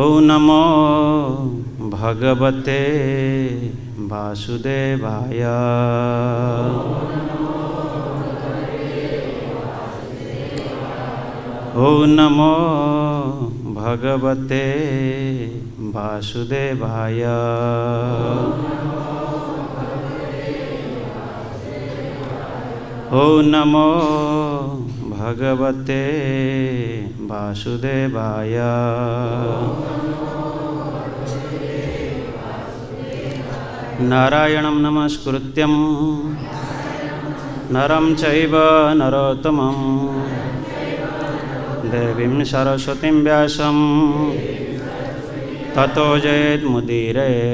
ॐ नमो भगवते वासुदेवाय। ॐ नमो भगवते वासुदेवाय। ॐ नमो भगवते वासुदेवाय। नारायणं नमस्कृत्यं नरं चैव नरोत्तमं देवीं सरस्वतीं व्यासं ततो जयेन्मुदीरये।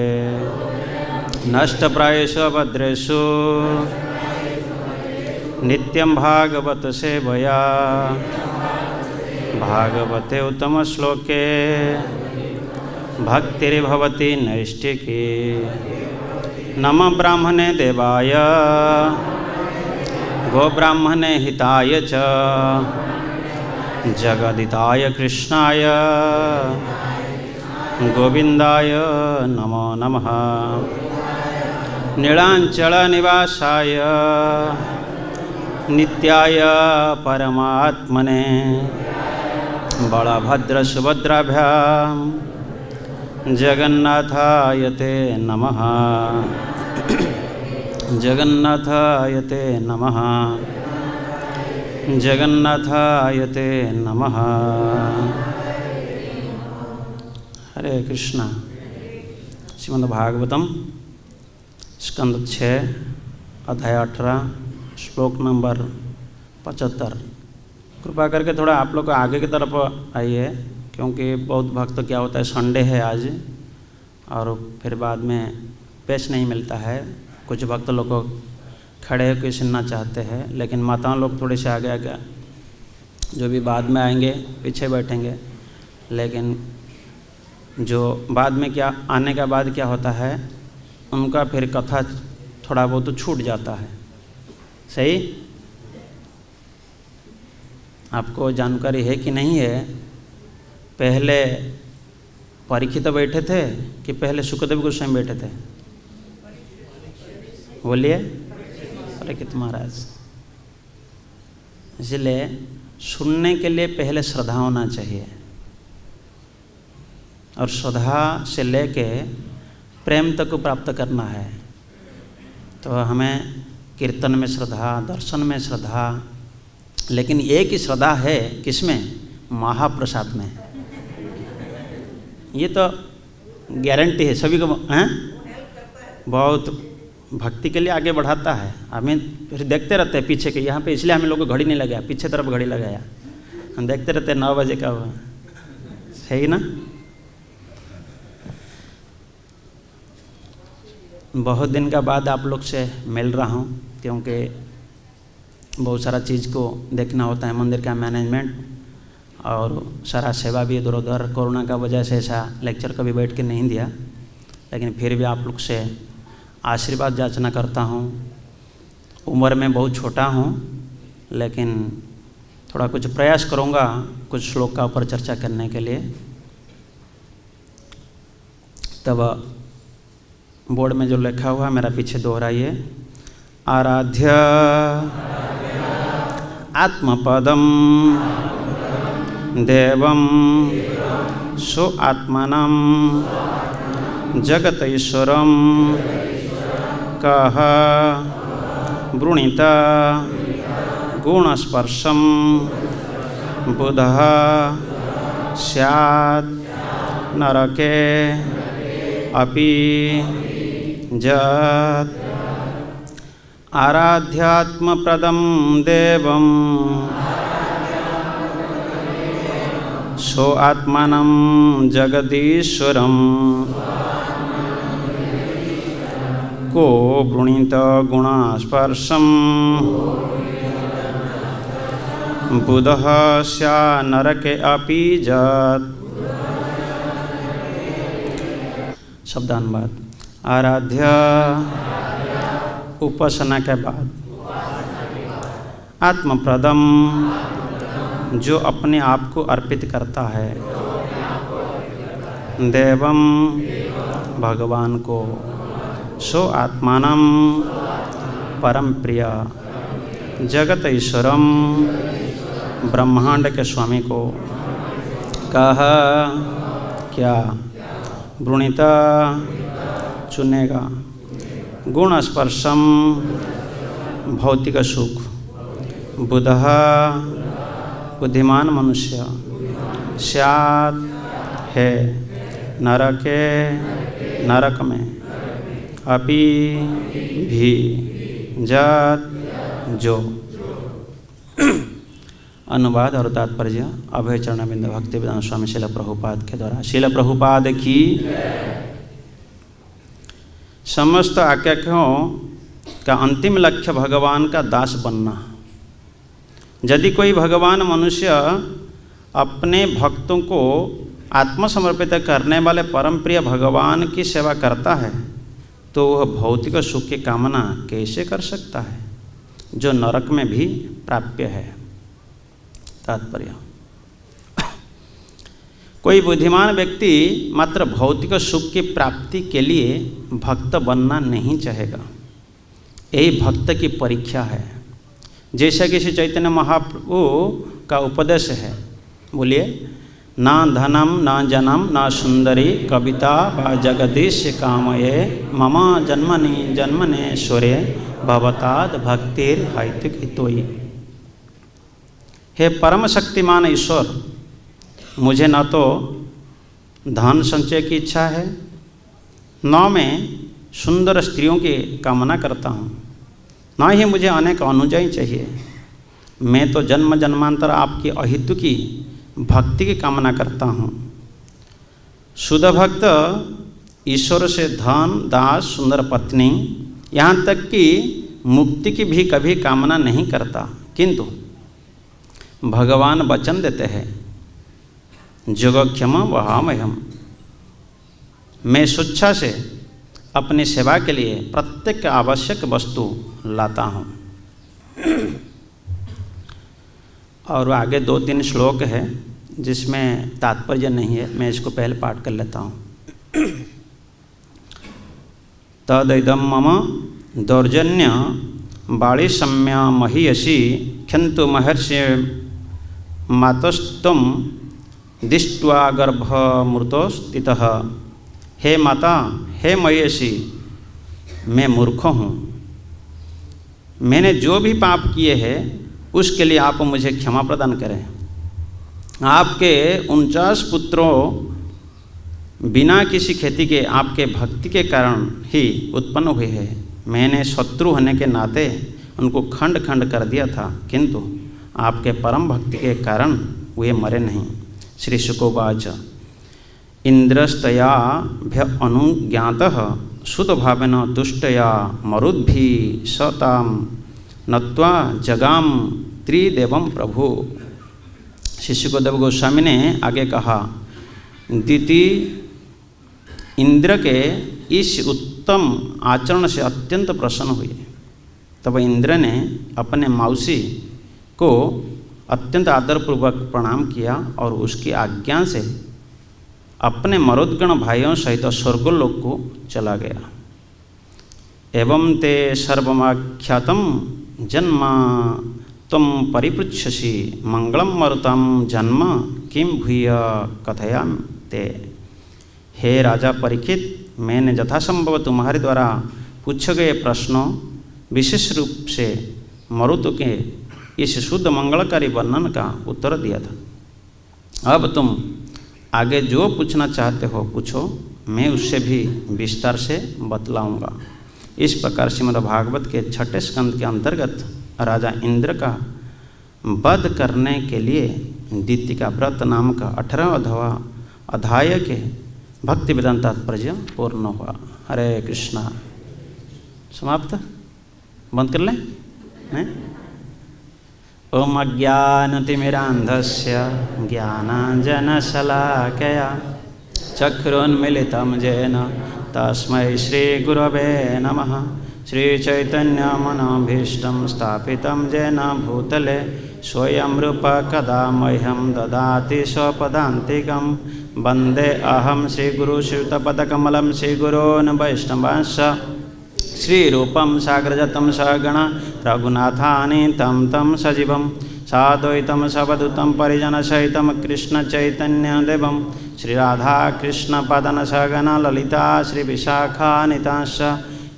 नष्टप्रायेषु भद्रेषु नित्यं भागवत सेवया। भागवते उत्तमश्लोके भक्तिर्भवति नैष्ठिकी। नमः ब्राह्मणे देवाय गोब्राह्मणे हिताय च जगदिताय कृष्णाय गोविन्दाय नमो नमः। नीलाञ्चलनिवासाय नित्याय परमात्मने बलभद्रसुभद्राभ्यां जगन्नाथाय ते नमः। जगन्नाथाय ते नमः। जगन्नाथाय ते नमः। हरे कृष्णा। श्रीमद्भागवतम स्कंद 6 अध्याय 18 श्लोक नंबर 75। कृपा करके थोड़ा आप लोग आगे की तरफ आइए, क्योंकि बहुत भक्त क्या होता है, संडे है आज और फिर बाद में पेश नहीं मिलता है। कुछ भक्त लोग को खड़े होकर सुनना चाहते हैं, लेकिन माताओं लोग थोड़े से आगे आगे जो भी बाद में आएंगे पीछे बैठेंगे। लेकिन जो बाद में क्या आने का बाद क्या होता है, उनका फिर कथा थोड़ा बहुत छूट जाता है। सही? आपको जानकारी है कि नहीं है? पहले परीक्षित बैठे थे कि पहले सुखदेव गोस्वामी बैठे थे? बोलिए। परीक्षित महाराज। इसलिए सुनने के लिए पहले श्रद्धा होना चाहिए, और श्रद्धा से लेके प्रेम तक को प्राप्त करना है। तो हमें कीर्तन में श्रद्धा, दर्शन में श्रद्धा, लेकिन एक ही श्रद्धा है किसमें? महाप्रसाद में। ये तो गारंटी है सभी को हैं? बहुत भक्ति के लिए आगे बढ़ाता है। हमें फिर देखते रहते हैं पीछे के, यहाँ पे इसलिए हमें लोग को घड़ी नहीं लगाया, पीछे तरफ घड़ी लगाया। हम देखते रहते हैं 9 बजे का हुआ। सही ना? बहुत दिन का बाद आप लोग से मिल रहा हूँ, क्योंकि बहुत सारा चीज़ को देखना होता है, मंदिर का मैनेजमेंट और सारा सेवा भी इधर उधर। कोरोना का वजह से ऐसा लेक्चर कभी बैठ के नहीं दिया, लेकिन फिर भी आप लोग से आशीर्वाद याचना करता हूँ। उम्र में बहुत छोटा हूँ, लेकिन थोड़ा कुछ प्रयास करूँगा कुछ श्लोक का ऊपर चर्चा करने के लिए। तब बोर्ड में जो लिखा हुआ मेरा पीछे दोहराइए। आराध्य आत्मपदम देवम सो आत्मनम जगत ईश्वरम कह वृणीत गुणस्पर्शम बुधः स्यात् नरके अपि जत्। आराध्यात्मप्रदं देवं सो आत्मानं जगदीश्वरं को वृणीत गुणस्पर्शं बुधः स्यात् नरके अपि जत्। शब्दानुवाद। आराध्य उपासना के बाद, आत्मप्रदम जो अपने आप को अर्पित करता है, देवम भगवान को, सो आत्मानम परम प्रिय, जगत ईश्वरम ब्रह्मांड के स्वामी को कह क्या वृणीता चुनेगा, गुण स्पर्शम भौतिक सुख, बुधः बुद्धिमान मनुष्य, स्यात् है नरके नरक में, अपि भी जत जो। अनुवाद और तात्पर्य अभय चरणारविंद भक्तिवेदांत स्वामी श्रील प्रभुपाद के द्वारा। श्रील प्रभुपाद की समस्त आज्ञाओं का अंतिम लक्ष्य भगवान का दास बनना। यदि कोई भगवान मनुष्य अपने भक्तों को आत्मसमर्पित करने वाले परम प्रिय भगवान की सेवा करता है तो वह भौतिक सुख की कामना कैसे कर सकता है जो नरक में भी प्राप्य है। तात्पर्य, कोई बुद्धिमान व्यक्ति मात्र भौतिक सुख की प्राप्ति के लिए भक्त बनना नहीं चाहेगा। यही भक्त की परीक्षा है। जैसा कि श्री चैतन्य महाप्रभु का उपदेश है, बोलिए, ना धनम न जनम न सुंदरी कविता व जगदीश कामये मम जन्मनि जन्मनेश्वरे भवताद भक्तिर हैतुक हितोई। हे परम शक्तिमान ईश्वर, मुझे न तो धन संचय की इच्छा है, न मैं सुंदर स्त्रियों की कामना करता हूँ, न ही मुझे अनेक अनुयायी चाहिए। मैं तो जन्म जन्मांतर आपकी अहितु की भक्ति की कामना करता हूँ। शुद्ध भक्त ईश्वर से धन, दास, सुंदर पत्नी, यहाँ तक कि मुक्ति की भी कभी कामना नहीं करता। किंतु भगवान वचन देते हैं, योगक्षेम वहामह्यम, मैं स्वेच्छा से अपनी सेवा के लिए प्रत्येक आवश्यक वस्तु लाता हूँ। और आगे 2-3 श्लोक है जिसमें तात्पर्य नहीं है, मैं इसको पहले पाठ कर लेता हूँ। तदिदं मम दौर्जन्य बालिशम्य महीयसी क्षन्तु महर्षि मातस्तुम दिष्ट्वा गर्भमृतो स्थितः। हे माता, हे महीयसी, मैं मूर्ख हूँ। मैंने जो भी पाप किए हैं उसके लिए आप मुझे क्षमा प्रदान करें। आपके 49 पुत्रों बिना किसी खेती के आपके भक्ति के कारण ही उत्पन्न हुए हैं। मैंने शत्रु होने के नाते उनको खंड खंड कर दिया था, किंतु आपके परम भक्ति के कारण वे मरे नहीं। श्री शुकोवाच, इंद्रस्तया भ्य अनुज्ञातः शुद्ध भावेन तुष्टया मरुद्भि सताम नत्वा जगाम त्रिदेवम प्रभु। श्री शुकदेव गोस्वामी ने आगे कहा, दीति इंद्र के इस उत्तम आचरण से अत्यंत प्रसन्न हुए। तब इंद्र ने अपने मौसी को अत्यंत आदरपूर्वक प्रणाम किया और उसकी आज्ञा से अपने मरुद्गण भाइयों सहित स्वर्गलोक को चला गया। एवं ते सर्वमाख्यातम जन्म तुम परिपृच्छसि मंगलम मरुतम जन्म किम भूय कथयाम ते। हे राजा परीक्षित, मैंने यथासंभव तुम्हारे द्वारा पूछे गए प्रश्नों, विशेष रूप से मरुत के इस शुद्ध मंगलकारी वर्णन का उत्तर दिया था। अब तुम आगे जो पूछना चाहते हो पूछो, मैं उससे भी विस्तार से बतलाऊंगा। इस प्रकार श्रीमद्भागवत के 6ठे स्कंद के अंतर्गत राजा इंद्र का वध करने के लिए दीति का व्रत नाम का 18वां अध्याय के भक्ति वेदांत तात्पर्य पूर्ण हुआ। हरे कृष्णा। समाप्त, बंद कर लें। ओम अज्ञानतिमिरान्धस्य ज्ञानाञ्जनशलाकया चक्षुरुन्मीलितं येन तस्मै श्रीगुरवे नमः। श्रीचैतन्यमनोभीष्टं स्थापितं येन भूतले स्वयं रूप कदा मह्यं ददाति स्वपदान्तिकं वंदे अहम श्रीगुरु श्रीयुतपदकमलं श्रीगुरोन् वैष्णवांश्च श्रीरूपं साग्रजातं सगण रघुनाथानीतं तं सजीवं साद्वैतं सवधूतं परिजनसहितं कृष्णचैतन्यदेवं श्रीराधाकृष्णपादान् सगण ललिता श्रीविशाखान्वितांश्च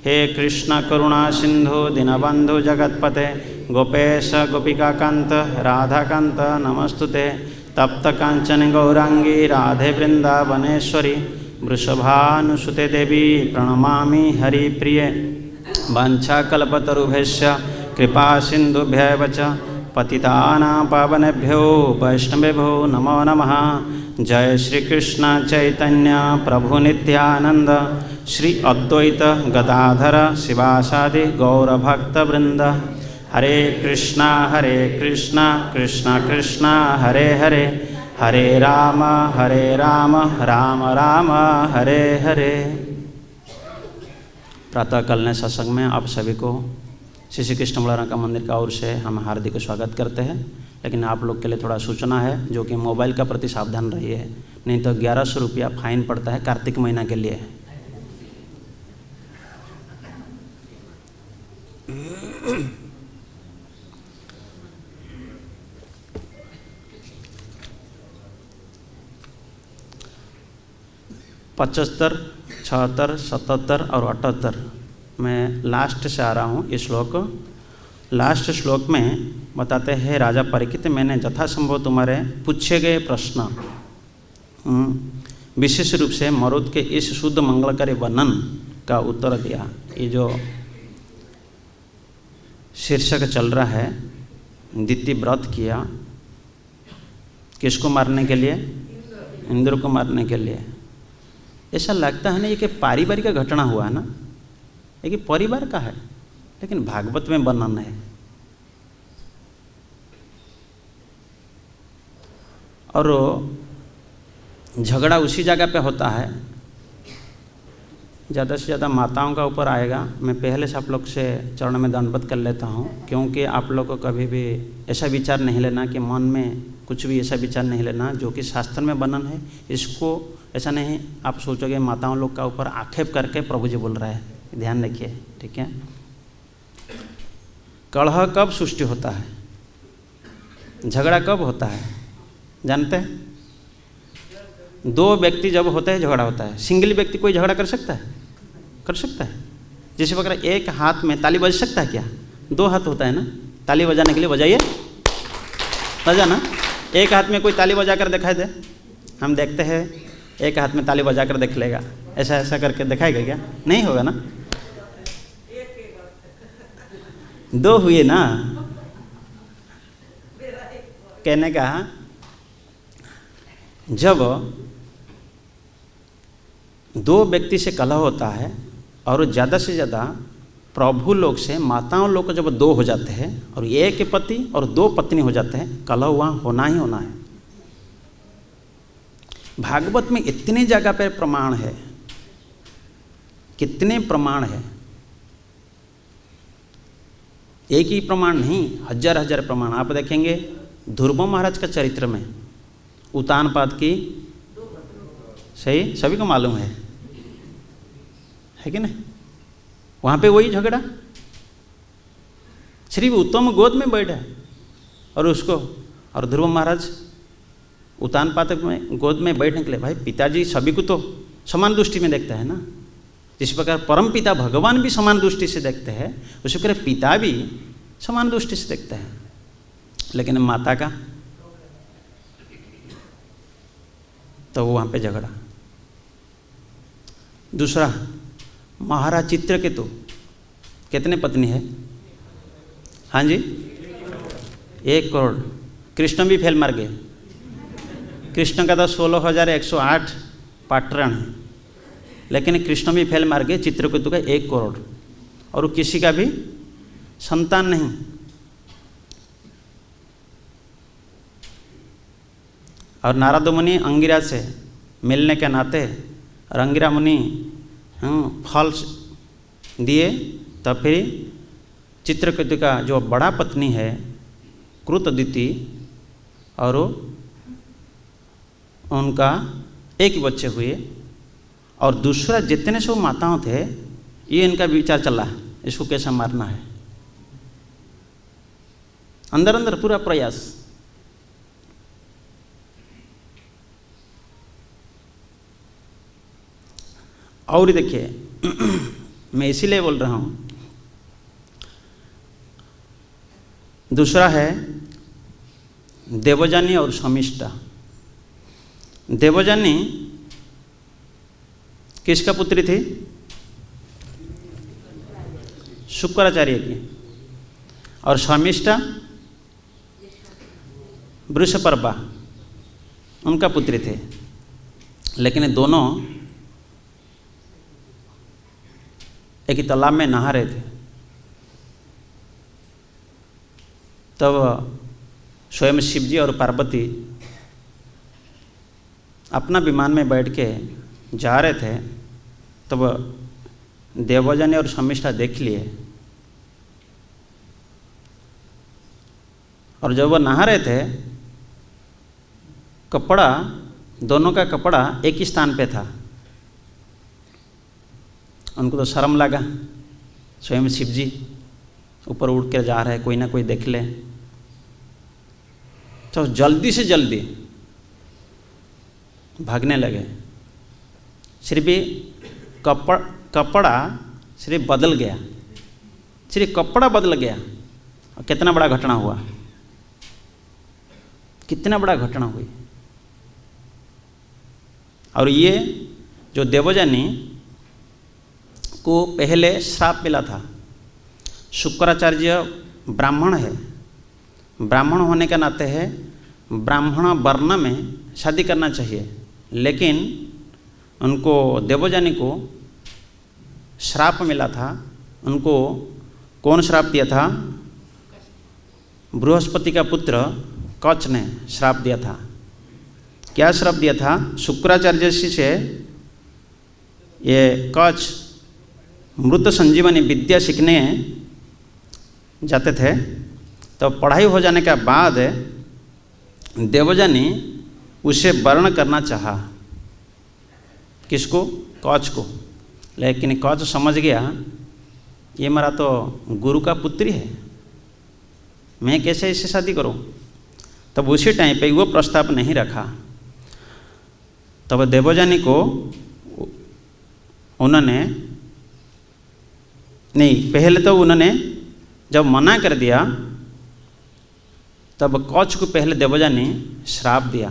हे कृष्ण करुणा सिंधु दीनबंधु जगत्पते गोपेश गोपिकाकांत राधाकांत नमस्तुते तप्त कांचन गौरांगी राधे वृंदावनेश्वरी वृषभानुसुते देवी प्रणमामि हरिप्रिये वाञ्छाकल्पतरुभ्यश्च कृपा सिन्धुभ्यैव च पतितानां पावनेभ्यो वैष्णवेभ्यो नमो नमः। जय श्री कृष्ण चैतन्य प्रभु नित्यानंद श्री अद्वैत गदाधर शिवासादि गौरभक्तवृंद हरे कृष्णा कृष्ण कृष्ण हरे हरे हरे राम राम राम हरे हरे। प्रातःकाल ने सत्संग में आप सभी को श्री श्री कृष्ण बलराम का मंदिर का ओर से हम हार्दिक स्वागत करते हैं। लेकिन आप लोग के लिए थोड़ा सूचना है, जो कि मोबाइल का प्रति सावधान रहिए, नहीं तो 1100 रुपया फाइन पड़ता है कार्तिक महीना के लिए। पचहत्तर, 76, 77 और 78 मैं लास्ट से आ रहा हूँ। ये श्लोक लास्ट श्लोक में बताते हैं, राजा परीक्षित, मैंने यथासंभव तुम्हारे पूछे गए प्रश्न विशेष रूप से मरुद के इस शुद्ध मंगलकारी वर्णन का उत्तर दिया। ये जो शीर्षक चल रहा है, दिति व्रत किया किसको मारने के लिए? इंद्र को मारने के लिए। ऐसा लगता है ना ये कि पारिवारिक का घटना हुआ है ना, ये कि परिवार का है, लेकिन भागवत में वर्णन है। और झगड़ा उसी जगह पे होता है, ज़्यादा से ज़्यादा माताओं का ऊपर आएगा। मैं पहले से आप लोग से चरण में दंडवत कर लेता हूँ, क्योंकि आप लोग को कभी भी ऐसा विचार नहीं लेना कि मन में कुछ भी ऐसा विचार नहीं लेना जो कि शास्त्र में वर्णन है। इसको ऐसा नहीं आप सोचोगे माताओं लोग का ऊपर आक्षेप करके प्रभु जी बोल रहा है, ध्यान रखिए, ठीक है। कलह कब सृष्टि होता है, झगड़ा कब होता है जानते हैं? दो व्यक्ति जब होते हैं झगड़ा होता है। सिंगल व्यक्ति कोई झगड़ा कर सकता है? कर सकता है। जैसे प्रकार एक हाथ में ताली बज सकता है क्या? दो हाथ होता है ना, ताली बजाने के लिए बजाइए, बजाना। एक हाथ में कोई ताली बजा कर दिखाई दे, हम देखते हैं एक हाथ में ताली बजा कर देख लेगा, ऐसा ऐसा करके दिखाएगा क्या? नहीं होगा ना। दो हुए ना, कहने का जब दो व्यक्ति से कलह होता है और ज़्यादा से ज़्यादा प्रभु लोग से माताओं लोग को जब दो हो जाते हैं और एक पति और दो पत्नी हो जाते हैं, कलह वहाँ होना ही होना है। भागवत में इतनी जगह पर प्रमाण है, कितने प्रमाण है, एक ही प्रमाण नहीं, हजार हजार प्रमाण। आप देखेंगे ध्रुव महाराज का चरित्र में उतानपाद की, सही सभी को मालूम है कि नहीं? वहाँ पे वही झगड़ा, श्री उत्तम गोद में बैठा और उसको, और ध्रुव महाराज उतानपाद में गोद में बैठने के लिए, भाई पिताजी सभी को तो समान दृष्टि में देखता है ना। जिस प्रकार परम पिता भगवान भी समान दृष्टि से देखते हैं, उसी प्रकार पिता भी समान दृष्टि से देखते हैं। लेकिन माता का तो वहाँ पे झगड़ा। दूसरा, महाराज चित्रकेतु कितने पत्नी है? हाँ जी, 1 करोड़। कृष्ण भी फेल मार गए। कृष्ण का तो 16,108 पाटरण है, लेकिन कृष्ण भी फेल मार गए। चित्रकेतु का 1 करोड़, और किसी का भी संतान नहीं। और नारद मुनि अंगिरा से मिलने के नाते, और अंगिरा मुनि फल दिए, तब फिर चित्रकेतु का जो बड़ा पत्नी है कृतदिति, और उनका एक ही बच्चे हुए, और दूसरा जितने सब माताओं थे ये इनका विचार चला इसको कैसा मारना है, अंदर अंदर पूरा प्रयास। और देखिए मैं इसीलिए बोल रहा हूँ, दूसरा है देवजानी और शमिष्ठा। देवजानी किसका पुत्री थी? शुक्राचार्य की। और शमिष्ठा वृषपर्वा उनका पुत्री थे। लेकिन ये दोनों एक ही तालाब में नहा रहे थे, तब स्वयं शिव जी और पार्वती अपना विमान में बैठ के जा रहे थे, तब देवजानी और शमिष्ठा देख लिए, और जब वह नहा रहे थे कपड़ा, दोनों का कपड़ा एक ही स्थान पे था। उनको तो शर्म लगा, स्वयं शिव जी ऊपर उड़ के जा रहे हैं, कोई ना कोई देख ले, तो जल्दी से जल्दी भागने लगे। सिर्फ कपड़ा सिर्फ बदल गया, सिर्फ कपड़ा बदल गया, और कितना बड़ा घटना हुआ, कितना बड़ा घटना हुई। और ये जो देवजानी को पहले श्राप मिला था, शुक्राचार्य ब्राह्मण है, ब्राह्मण होने के नाते है ब्राह्मण वर्ण में शादी करना चाहिए, लेकिन उनको देवजानी को श्राप मिला था। उनको कौन श्राप दिया था? बृहस्पति का पुत्र कच्छ ने श्राप दिया था। क्या श्राप दिया था? शुक्राचार्य से ये कच्छ मृत संजीवनी विद्या सीखने जाते थे, तो पढ़ाई हो जाने के बाद देवजानी उसे वर्ण करना चाहा। किसको? कच्छ को। लेकिन कच्छ समझ गया ये मेरा तो गुरु का पुत्री है, मैं कैसे इससे शादी करूं? तब उसी टाइम पे वो प्रस्ताव नहीं रखा। तब देवजानी को उन्होंने नहीं, पहले तो उन्होंने जब मना कर दिया, तब कच्छ को पहले देवजानी श्राप दिया।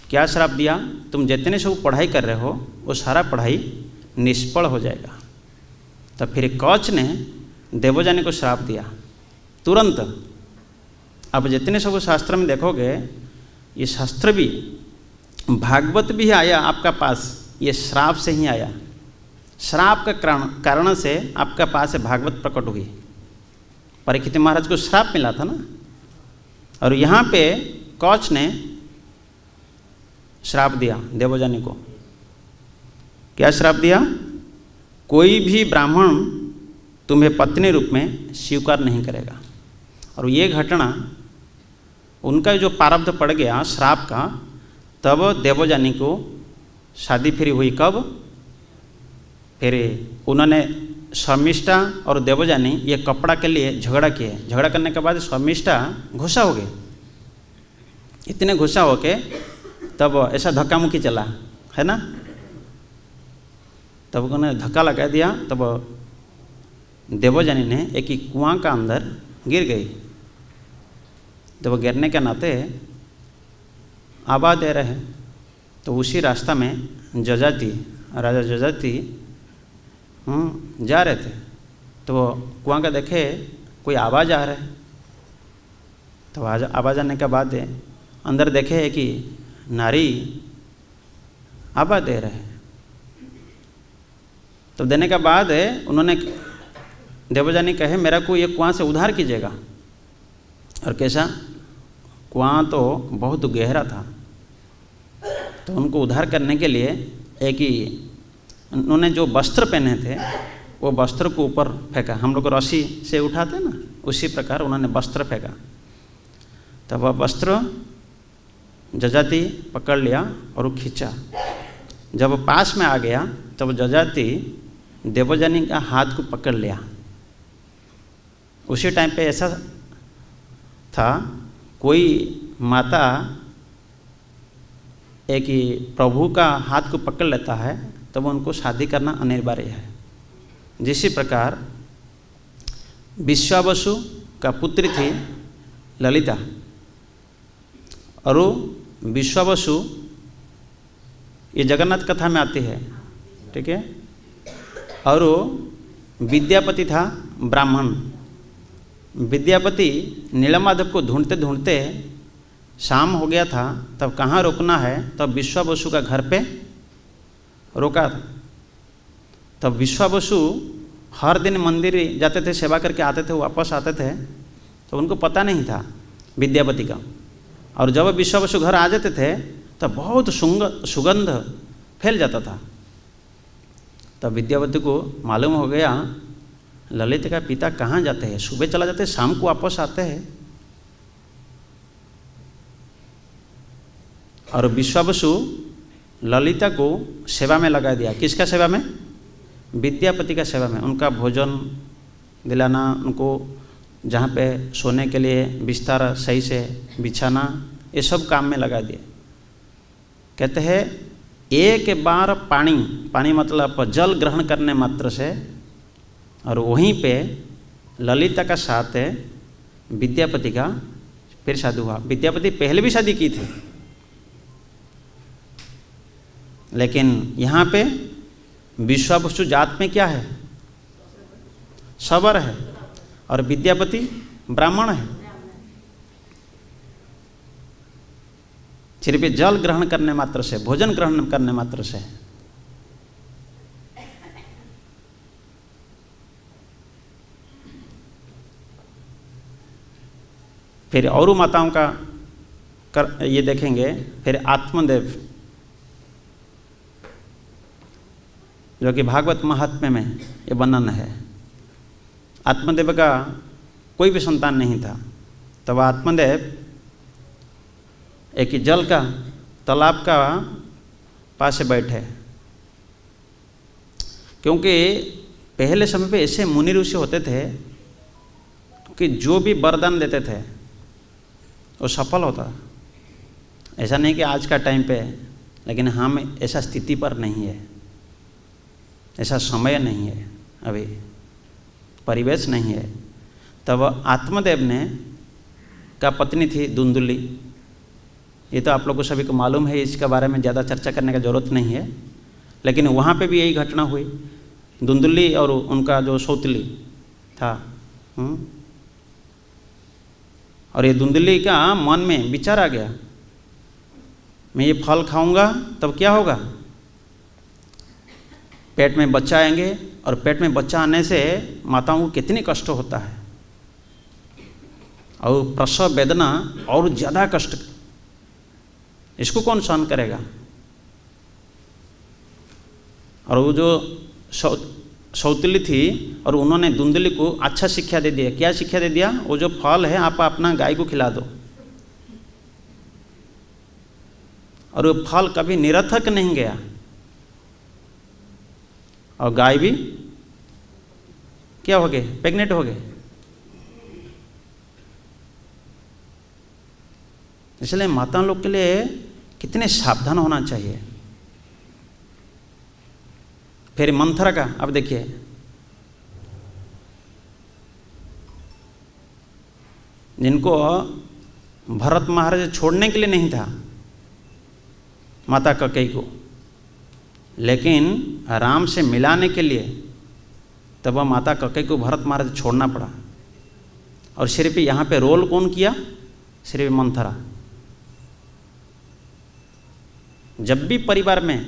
क्या श्राप दिया? तुम जितने सब पढ़ाई कर रहे हो वो सारा पढ़ाई निष्फल हो जाएगा। तब फिर कच्छ ने देवजानी को श्राप दिया तुरंत। अब जितने सब शास्त्र में देखोगे, ये शास्त्र भी, भागवत भी आया आपका पास, ये श्राप से ही आया। श्राप का कारण से आपका पास भागवत प्रकट हुई। परीक्षित महाराज को श्राप मिला था ना, और यहाँ पे कच्छ ने श्राप दिया देवजानी को। क्या श्राप दिया? कोई भी ब्राह्मण तुम्हें पत्नी रूप में स्वीकार नहीं करेगा। और ये घटना उनका जो प्रारब्ध पड़ गया श्राप का, तब देवजानी को शादी फिर हुई। कब? फिर उन्होंने शर्मिष्ठा और देवजानी ये कपड़ा के लिए झगड़ा किए। झगड़ा करने के बाद शर्मिष्ठा गुस्सा हो गए, इतने गुस्सा हो के तब ऐसा धक्का मुक्की चला है ना, तब उन्होंने धक्का लगा दिया। तब देवजानी ने एक ही कुआं का अंदर गिर गई। जब गिरने के नाते आवाज़ दे रहे हैं, तो उसी रास्ता में जजाति, राजा जजाति जा रहे थे, तो वो कुआं का देखे कोई आवाज़ आ रहा है। तो आवाज़ आने के बाद अंदर देखे कि नारी आवाज़ दे रहे हैं। तो देने के बाद उन्होंने देवजानी कहे मेरा को ये कुआं से उद्धार कीजिएगा। और कैसा? कुआं तो बहुत गहरा था, तो उनको उद्धार करने के लिए एक ही उन्होंने जो वस्त्र पहने थे वो वस्त्र को ऊपर फेंका। हम लोग रस्सी से उठाते ना, उसी प्रकार उन्होंने वस्त्र फेंका। तब वह वस्त्र जजाति पकड़ लिया और वो खींचा, जब पास में आ गया तब जजाति देवजानी का हाथ को पकड़ लिया। उसी टाइम पे ऐसा था, कोई माता एक ही प्रभु का हाथ को पकड़ लेता है तब उनको शादी करना अनिवार्य है। जिसी प्रकार विश्वावसु का पुत्री थी ललिता, और विश्वावसु ये जगन्नाथ कथा में आती है, ठीक है। और विद्यापति था ब्राह्मण। विद्यापति नीलमाधव को ढूंढते ढूंढते शाम हो गया था, तब कहाँ रोकना है, तब विश्वावसु का घर पे रोका। तब विश्वावसु हर दिन मंदिर जाते थे, सेवा करके आते थे, वापस आते थे, तो उनको पता नहीं था विद्यापति का। और जब विश्वावसु घर आ जाते थे तब बहुत सुगंध फैल जाता था। तब विद्यापति को मालूम हो गया ललित का पिता कहाँ जाते हैं, सुबह चला जाते हैं, शाम को वापस आते हैं। और विश्वावसु ललिता को सेवा में लगा दिया। किसका सेवा में? विद्यापति का सेवा में। उनका भोजन दिलाना, उनको जहाँ पे सोने के लिए बिस्तर सही से बिछाना, ये सब काम में लगा दिया। कहते हैं एक बार पानी मतलब जल ग्रहण करने मात्र से, और वहीं पे ललिता का साथ विद्यापति का फिर शादी हुआ। विद्यापति पहले भी शादी की थी, लेकिन यहाँ पे विश्वावसु जात में क्या है? सवर है, और विद्यापति ब्राह्मण है। सिर्फ जल ग्रहण करने मात्र से, भोजन ग्रहण करने मात्र से। फिर और माताओं का ये देखेंगे। फिर आत्मदेव, जो कि भागवत महात्म्य में ये वर्णन है। आत्मदेव का कोई भी संतान नहीं था, तब आत्मदेव एक ही जल का तालाब का पास बैठे, क्योंकि पहले समय पे ऐसे मुनि ऋषि होते थे कि जो भी वरदान देते थे वो सफल होता। ऐसा नहीं कि आज का टाइम पे, लेकिन हम ऐसा स्थिति पर नहीं है, ऐसा समय नहीं है, अभी परिवेश नहीं है। तब आत्मदेव ने का पत्नी थी धुंधुली। ये तो आप लोगों को सभी को मालूम है, इसके बारे में ज़्यादा चर्चा करने का ज़रूरत नहीं है। लेकिन वहाँ पे भी यही घटना हुई। धुंधुली और उनका जो सौतली था, और ये धुंधुली का मन में विचार आ गया, मैं ये फल खाऊंगा तब क्या होगा? पेट में बच्चा आएंगे, और पेट में बच्चा आने से माताओं को कितनी कष्ट होता है, और प्रसव वेदना और ज़्यादा कष्ट, इसको कौन सहन करेगा? और वो जो सौतली थी, और उन्होंने धुंधुली को अच्छा शिक्षा दे दिया। क्या शिक्षा दे दिया? वो जो फल है आप अपना गाय को खिला दो, और वो फल कभी निरर्थक नहीं गया, और गाय भी क्या हो गए? प्रेग्नेंट हो गए। इसलिए माता लोग के लिए कितने सावधान होना चाहिए। फिर मंथरा का अब देखिए, जिनको भरत महाराज छोड़ने के लिए नहीं था माता कैकेयी को, लेकिन राम से मिलाने के लिए तब वह माता कैकेयी को भरत महाराज छोड़ना पड़ा। और सिर्फ यहाँ पे रोल कौन किया? सिर्फ मंथरा। जब भी परिवार में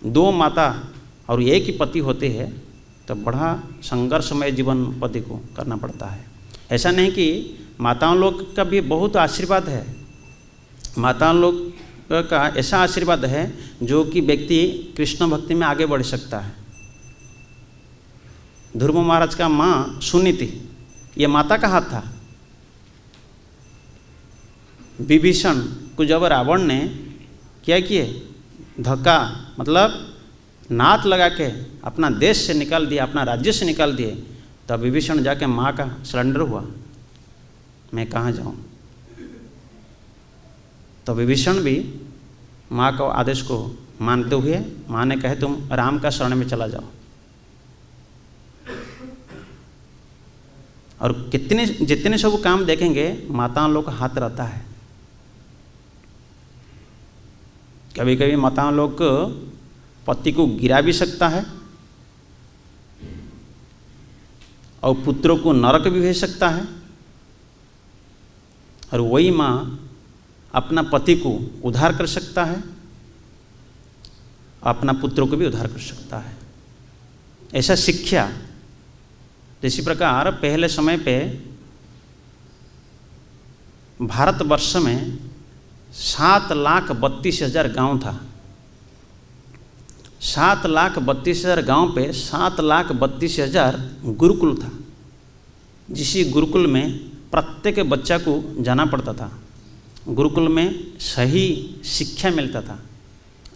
दो माता और एक ही पति होते हैं तो बड़ा संघर्षमय जीवन पति को करना पड़ता है। ऐसा नहीं कि माताओं लोग का भी बहुत आशीर्वाद है। माताओं लोग का ऐसा आशीर्वाद है जो कि व्यक्ति कृष्ण भक्ति में आगे बढ़ सकता है। ध्रुव महाराज का माँ सुनीति, ये माता का हाथ था। विभीषण को जब रावण ने क्या किए? धक्का मतलब नाथ लगा के अपना देश से निकाल दिया, अपना राज्य से निकाल दिए। तब विभीषण जाके माँ का सरेंडर हुआ, मैं कहाँ जाऊँ। तो विभीषण भी माँ के आदेश को मानते हुए माँ ने कहे तुम राम का शरण में चला जाओ। और कितने जितने सब काम देखेंगे माताओं लोग का हाथ रहता है। कभी कभी माताओं लोग पति को गिरा भी सकता है और पुत्रों को नरक भी भेज सकता है, और वही माँ अपना पति को उद्धार कर सकता है, अपना पुत्रों को भी उद्धार कर सकता है। ऐसा शिक्षा। इसी प्रकार पहले समय पे भारतवर्ष में 7,32,000 गांव था। 7,32,000 गांव पे 7,32,000 गुरुकुल था। जिस गुरुकुल में प्रत्येक बच्चा को जाना पड़ता था, गुरुकुल में सही शिक्षा मिलता था।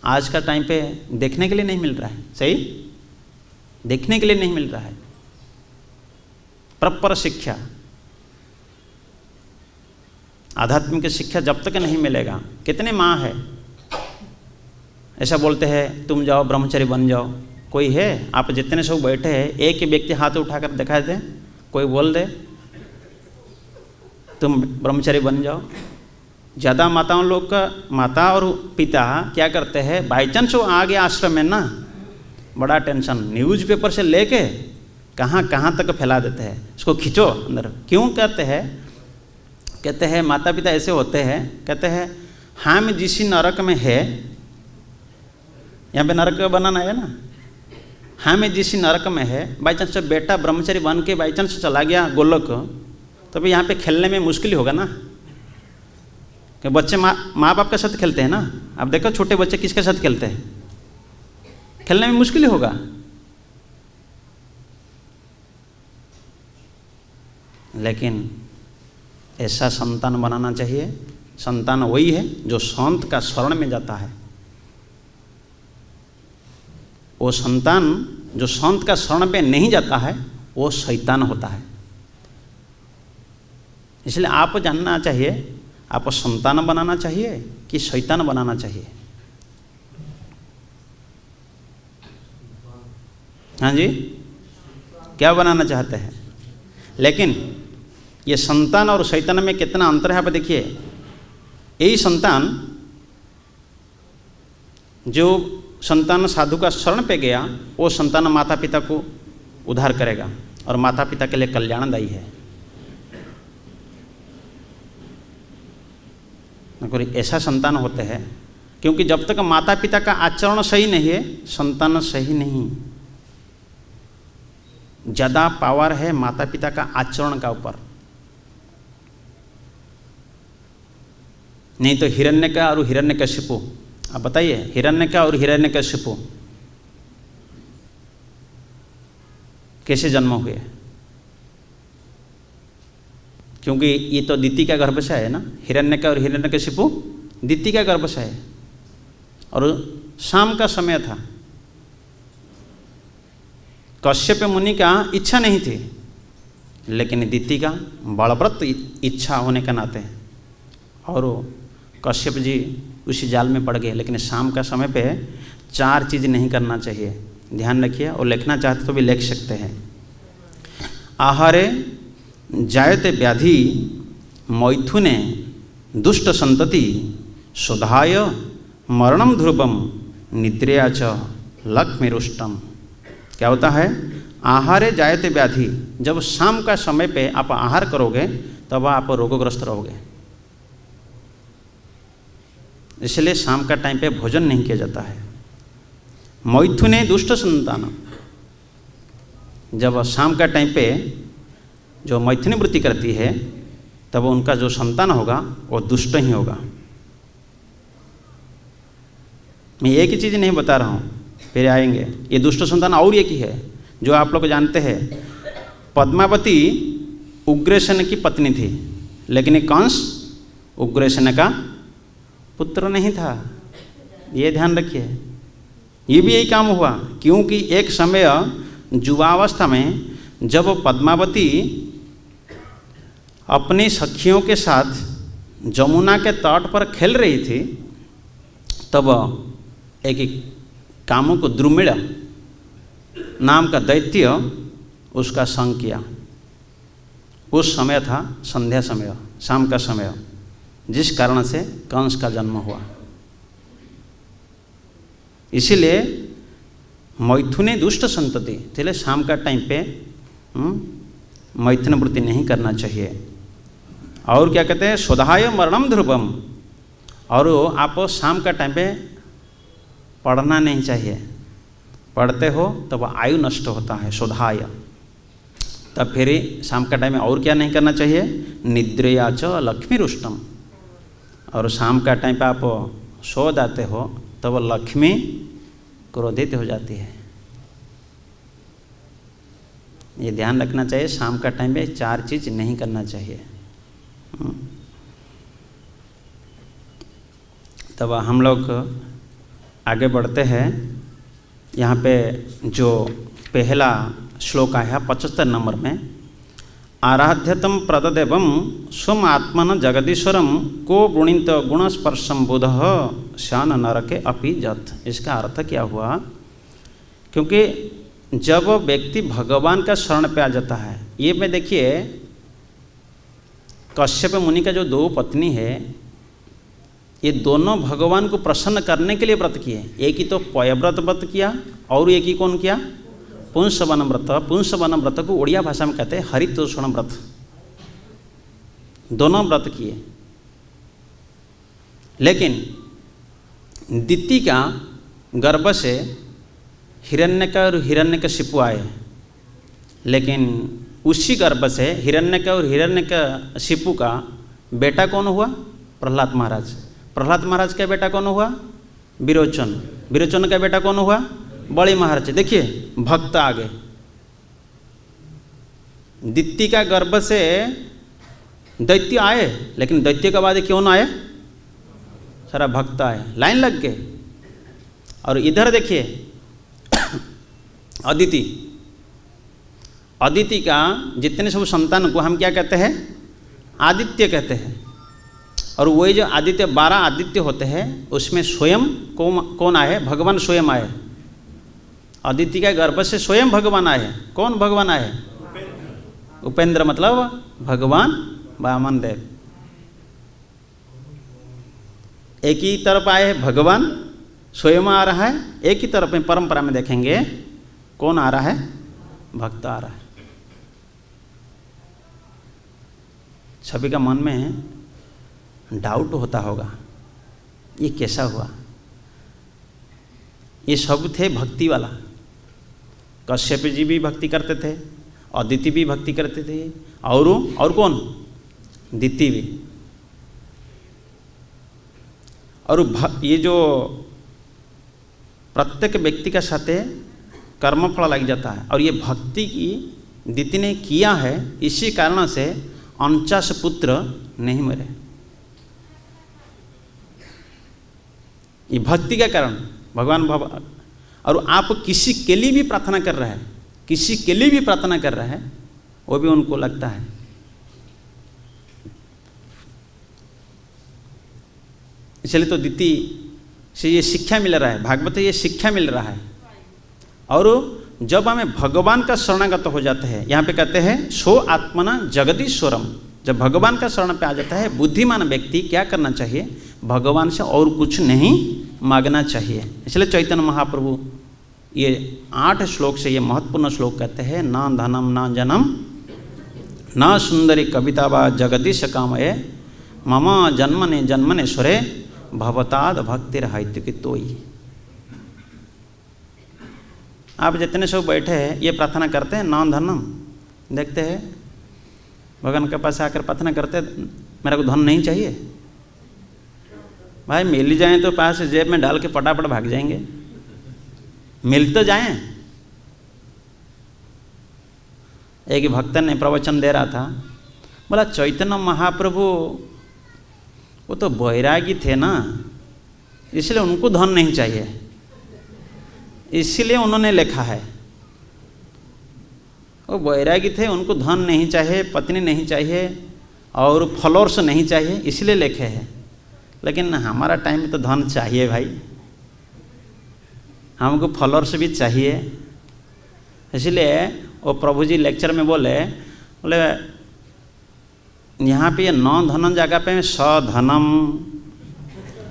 आज का टाइम पे देखने के लिए नहीं मिल रहा है, सही देखने के लिए नहीं मिल रहा है प्रॉपर शिक्षा। आध्यात्मिक शिक्षा जब तक नहीं मिलेगा। कितने माँ है ऐसा बोलते हैं तुम जाओ ब्रह्मचारी बन जाओ। कोई है? आप जितने सब बैठे हैं एक ही व्यक्ति हाथ उठाकर दिखा दे, कोई बोल दे तुम ब्रह्मचारी बन जाओ। ज़्यादा माताओं लोग का, माता और पिता क्या करते हैं, बाई चांस वो आ गया आश्रम में ना, बड़ा टेंशन, न्यूज़पेपर से लेके कहाँ कहाँ तक फैला देते हैं, इसको खींचो अंदर। क्यों कहते हैं? कहते हैं माता पिता ऐसे होते हैं, कहते हैं हम जिस नरक में है, यहाँ पे नरक बनाना है ना, हम जिस नरक में है, बाई चांस बेटा ब्रह्मचारी बन के बाई चांस चला गया गोलोक, तो भी यहाँ पे खेलने में मुश्किल होगा ना। कि बच्चे माँ बाप के साथ खेलते हैं ना, आप देखो छोटे बच्चे किसके साथ खेलते हैं, खेलने में मुश्किल होगा। लेकिन ऐसा संतान बनाना चाहिए। संतान वही है जो संत का शरण में जाता है। वो संतान जो संत का शरण में नहीं जाता है वो शैतान होता है। इसलिए आप जानना चाहिए, आपको संतान बनाना चाहिए कि शैतान बनाना चाहिए। हाँ जी, क्या बनाना चाहते हैं? लेकिन ये संतान और शैतान में कितना अंतर है आप देखिए। यही संतान, जो संतान साधु का शरण पे गया, वो संतान माता पिता को उद्धार करेगा और माता पिता के लिए कल्याणदायी है। ऐसा संतान होते हैं, क्योंकि जब तक माता पिता का आचरण सही नहीं है संतान सही नहीं। ज़्यादा पावर है माता पिता का आचरण का ऊपर। नहीं तो हिरण्यका और हिरण्यकशिपु, आप बताइए हिरण्यका और हिरण्यकशिपु कैसे जन्म हुए? क्योंकि ये तो दिति का गर्भ से है ना, हिरण्यका और हिरण्यकशिपु दिति का गर्भ से है। और शाम का समय था, कश्यप मुनि का इच्छा नहीं थी, लेकिन दिति का बलव्रत इच्छा होने के नाते और कश्यप जी उसी जाल में पड़ गए। लेकिन शाम का समय पे 4 चीज़ नहीं करना चाहिए, ध्यान रखिए। और लिखना चाहते तो भी लिख सकते हैं। आहारे जायते व्याधि, मैथुने दुष्ट संतति, शोधाय मरणम ध्रुवम, निद्रया च लक्ष्मीरुष्टम। क्या होता है? आहारे जायते व्याधि, जब शाम का समय पे आप आहार करोगे तब आप रोगग्रस्त रहोगे। इसलिए शाम का टाइम पे भोजन नहीं किया जाता है। मैथुने दुष्ट संतान, जब शाम का टाइम पे जो मैथुनी वृत्ति करती है तब उनका जो संतान होगा वो दुष्ट ही होगा। मैं एक ही चीज़ नहीं बता रहा हूँ, फिर आएंगे। ये दुष्ट संतान और एक ही है जो आप लोग जानते हैं। पद्मावती उग्रसेन की पत्नी थी, लेकिन कंस उग्रसेन का पुत्र नहीं था। ये ध्यान रखिए, ये भी यही काम हुआ। क्योंकि एक समय युवावस्था में जब पद्मावती अपनी सखियों के साथ जमुना के तट पर खेल रही थी, तब एक कामुक द्रुमिड़ नाम का दैत्य उसका संग किया। उस समय था संध्या समय, शाम का समय, जिस कारण से कंस का जन्म हुआ। इसीलिए मैथुने दुष्ट संतति, इसलिए शाम का टाइम पे मैथुन वृत्ति नहीं करना चाहिए। और क्या कहते हैं, स्वधाय मरणम ध्रुवम, और आप शाम का टाइम पे पढ़ना नहीं चाहिए। पढ़ते हो तब आयु नष्ट होता है, स्वधाय। तब फिर शाम का टाइम में और क्या नहीं करना चाहिए, निद्रया च लक्ष्मी रुष्टम, और शाम का टाइम पे आप सो जाते हो तब लक्ष्मी क्रोधित हो जाती है। ये ध्यान रखना चाहिए, शाम का टाइम में 4 चीज़ नहीं करना चाहिए। तब हम लोग आगे बढ़ते हैं। यहाँ पे जो पहला श्लोक आया 75 नंबर में, आराध्यतम प्रददेवम स्वम आत्मन जगदीश्वरम को गुणित गुणस्पर्शम बुध शान नरके अपि जत। इसका अर्थ क्या हुआ, क्योंकि जब व्यक्ति भगवान का शरण पे आ जाता है, ये में देखिए कश्यप मुनि का जो 2 पत्नी है, ये दोनों भगवान को प्रसन्न करने के लिए व्रत किए। एक ही तो पयव्रत व्रत किया और एक ही कौन किया, पुंसवन व्रत। पुंसवन व्रत को उड़िया भाषा में कहते हैं हरितोषण व्रत। दोनों व्रत किए, लेकिन दिति का गर्भ से हिरण्यक और हिरण्यकशिपु आए, लेकिन उसी गर्भ से हिरण्यक और हिरण्यकशिपु का बेटा कौन हुआ, प्रहलाद महाराज। प्रहलाद महाराज का बेटा कौन हुआ, विरोचन। विरोचन का बेटा कौन हुआ, बलि महाराज। देखिए भक्त आ गए। दिति का गर्भ से दैत्य आए, लेकिन दैत्य के बाद क्यों आए, सारा भक्त आए, लाइन लग गए। और इधर देखिए अदिति, अदिति का जितने सब संतान को हम क्या कहते हैं, आदित्य कहते हैं। और वही जो आदित्य 12 आदित्य होते हैं, उसमें स्वयं कौन आए, भगवान स्वयं आए। अदिति के गर्भ से स्वयं भगवान आए। कौन भगवान आए, उपेंद्र मतलब भगवान वामन देव। एक ही तरफ आए भगवान स्वयं आ रहा है, एक ही तरफ में परंपरा में देखेंगे कौन आ रहा है, भक्त आ रहा है। सभी का मन में डाउट होता होगा, ये कैसा हुआ। ये सब थे भक्ति वाला। कश्यप जी भी भक्ति करते थे, अदिति भी भक्ति करते थे, और कौन, दिति भी। और ये जो प्रत्येक व्यक्ति का साथे कर्मफल लग जाता है, और ये भक्ति की दिति ने किया है, इसी कारण से 49 पुत्र नहीं मरे। ये भक्ति का कारण भगवान और आप किसी के लिए भी प्रार्थना कर रहे हैं, किसी के लिए भी प्रार्थना कर रहे हैं, वो भी उनको लगता है। इसलिए तो दिति से ये शिक्षा मिल रहा है, भागवत ये शिक्षा मिल रहा है। और जब हमें भगवान का शरणागत हो जाते हैं, यहाँ पे कहते हैं सो आत्मना जगदीश्वरम। जब भगवान का शरण पे आ जाता है, बुद्धिमान व्यक्ति क्या करना चाहिए, भगवान से और कुछ नहीं मांगना चाहिए। इसलिए चैतन्य महाप्रभु ये 8 श्लोक से ये महत्वपूर्ण श्लोक कहते हैं, ना धनम ना जनम ना सुंदरी कविता वा जगदीश कामये मम जन्मने जन्मनेश्वरे भवताद भक्तिर हैतुकी तोई। आप जितने सब बैठे हैं ये प्रार्थना करते हैं, ना धनम, देखते हैं भगवान के पास आकर प्रार्थना करते हैं, मेरा को धन नहीं चाहिए। भाई मिल ही जाए तो पास जेब में डाल के फटाफट भाग जाएंगे, मिल तो जाएं। एक भक्त ने प्रवचन दे रहा था, बोला चैतन्य महाप्रभु वो तो बैरागी थे ना, इसलिए उनको धन नहीं चाहिए, इसलिए उन्होंने लिखा है। वो वैरागी थे, उनको धन नहीं चाहिए, पत्नी नहीं चाहिए और फॉलोअर्स नहीं चाहिए, इसलिए लिखे हैं। लेकिन हमारा टाइम में तो धन चाहिए भाई, हमको फॉलोअर्स भी चाहिए। इसलिए वो प्रभु जी लेक्चर में बोले यहाँ पे 9 धनम जगह पे स धनम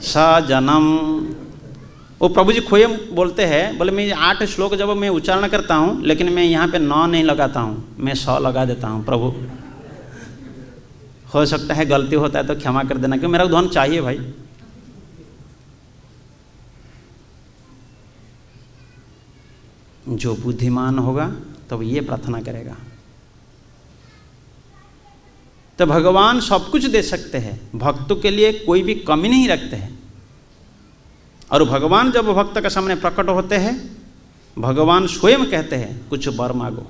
स जनम। वो प्रभु जी खोए बोलते हैं, बोले मैं 8 श्लोक जब मैं उच्चारण करता हूँ, लेकिन मैं यहाँ पे 9 नहीं लगाता हूँ, मैं 100 लगा देता हूँ। प्रभु हो सकता है गलती होता है तो क्षमा कर देना, क्योंकि मेरा धन चाहिए भाई। जो बुद्धिमान होगा तब ये प्रार्थना करेगा। तो भगवान सब कुछ दे सकते हैं, भक्तों के लिए कोई भी कमी नहीं रखते हैं। और भगवान जब भक्त के सामने प्रकट होते हैं, भगवान स्वयं कहते हैं कुछ वर मांगो।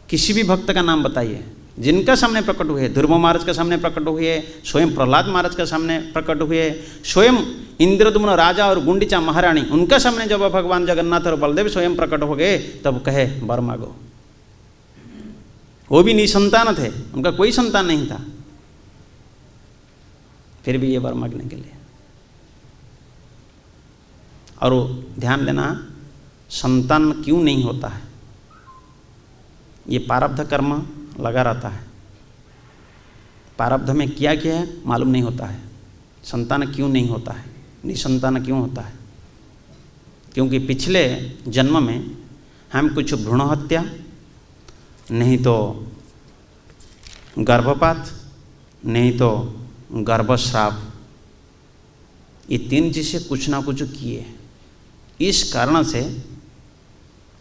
किसी भी भक्त का नाम बताइए जिनका सामने प्रकट हुए, ध्रुव महाराज के सामने प्रकट हुए, स्वयं प्रहलाद महाराज के सामने प्रकट हुए, स्वयं इंद्रद्युम्न राजा और गुंडीचा महारानी, उनका सामने जब भगवान जगन्नाथ और बलदेव स्वयं प्रकट हो गए, तब कहे वर मांगो। वो भी निसंतान थे, उनका कोई संतान नहीं था, फिर भी ये वर मांगने के लिए। और ध्यान देना, संतान क्यों नहीं होता है, ये प्रारब्ध कर्म लगा रहता है। प्रारब्ध में क्या क्या है मालूम नहीं होता है। संतान क्यों नहीं होता है, निसंतान क्यों होता है? क्योंकि पिछले जन्म में हम कुछ भ्रूण हत्या, नहीं तो गर्भपात, नहीं तो गर्भस्राव, ये 3 चीज़ें कुछ ना कुछ किए। इस कारण से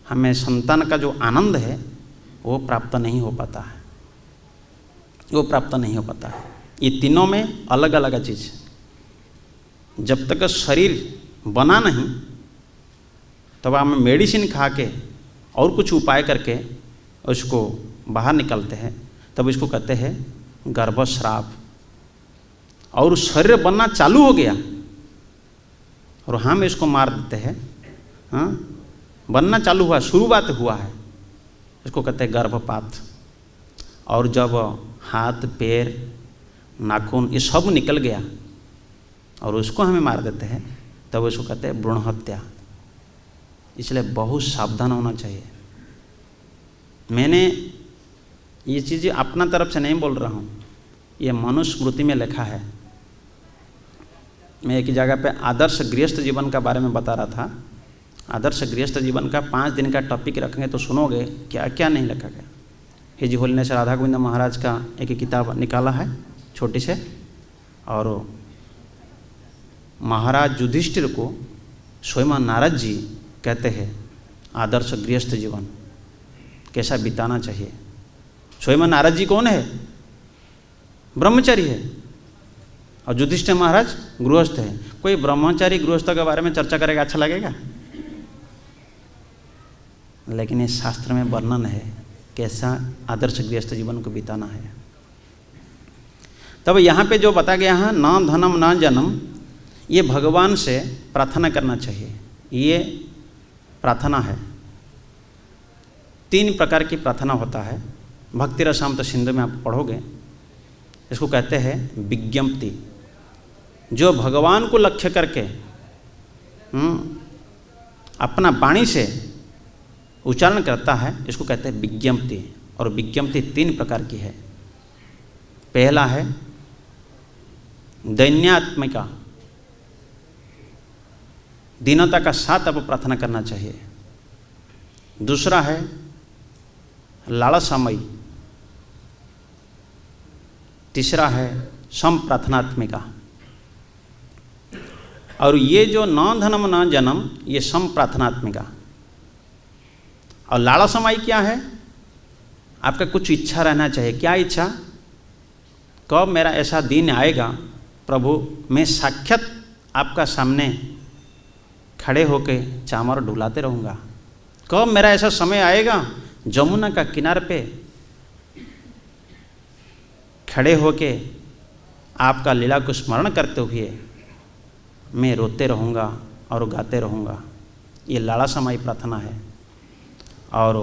हमें संतान का जो आनंद है वो प्राप्त नहीं हो पाता है, वो प्राप्त नहीं हो पाता है। ये तीनों में अलग अलग चीज़। जब तक शरीर बना नहीं, तब हम मेडिसिन खा के और कुछ उपाय करके उसको बाहर निकलते हैं, तब इसको कहते हैं गर्भस्राव। और शरीर बनना चालू हो गया और हम इसको मार देते हैं। हाँ, बनना चालू हुआ, शुरुआत हुआ है, इसको कहते हैं गर्भपात। और जब हाथ पैर नाखून ये सब निकल गया और उसको हमें मार देते हैं, तब उसको कहते हैं भ्रूण हत्या। इसलिए बहुत सावधान होना चाहिए। मैंने ये चीज़ें अपना तरफ से नहीं बोल रहा हूँ, ये मनुस्मृति में लिखा है। मैं एक जगह पे आदर्श गृहस्थ जीवन का बारे में बता रहा था। आदर्श गृहस्थ जीवन का 5 दिन का टॉपिक रखेंगे तो सुनोगे क्या क्या नहीं लिखा गया। हिज होलीनेस राधा गोविंद महाराज का एक किताब निकाला है छोटी से, और महाराज युधिष्ठिर को स्वयं नारद जी कहते हैं आदर्श गृहस्थ जीवन कैसा बिताना चाहिए। स्वयं नारद जी कौन है? ब्रह्मचारी है, और युधिष्ठिर महाराज गृहस्थ है। कोई ब्रह्मचारी गृहस्थ के बारे में चर्चा करेगा, अच्छा लगेगा? लेकिन इस शास्त्र में वर्णन है कैसा आदर्श गृहस्थ जीवन को बिताना है। तब यहाँ पे जो बता गया है न धनम न जन्म, ये भगवान से प्रार्थना करना चाहिए। ये प्रार्थना है, 3 प्रकार की प्रार्थना होता है। भक्ति रसामृत सिंधु में आप पढ़ोगे, इसको कहते हैं विज्ञप्ति। जो भगवान को लक्ष्य करके अपना वाणी से उच्चारण करता है, इसको कहते हैं विज्ञप्ति। और विज्ञप्ति 3 प्रकार की है। पहला है दैन्यात्मिका, दीनता का साथ आप प्रार्थना करना चाहिए। दूसरा है लालसामयी। तीसरा है संप्रार्थनात्मिका। और ये जो न धनम न जन्म, ये संप्रार्थनात्मिका। और लालसामयी क्या है? आपका कुछ इच्छा रहना चाहिए। क्या इच्छा? कब मेरा ऐसा दिन आएगा प्रभु, मैं साक्षात आपका सामने खड़े होके चामर डुलाते रहूँगा। कब मेरा ऐसा समय आएगा जमुना का किनारे पे खड़े होके आपका लीला को स्मरण करते हुए मैं रोते रहूँगा और गाते रहूँगा। ये लाड़ासामाई प्रार्थना है। और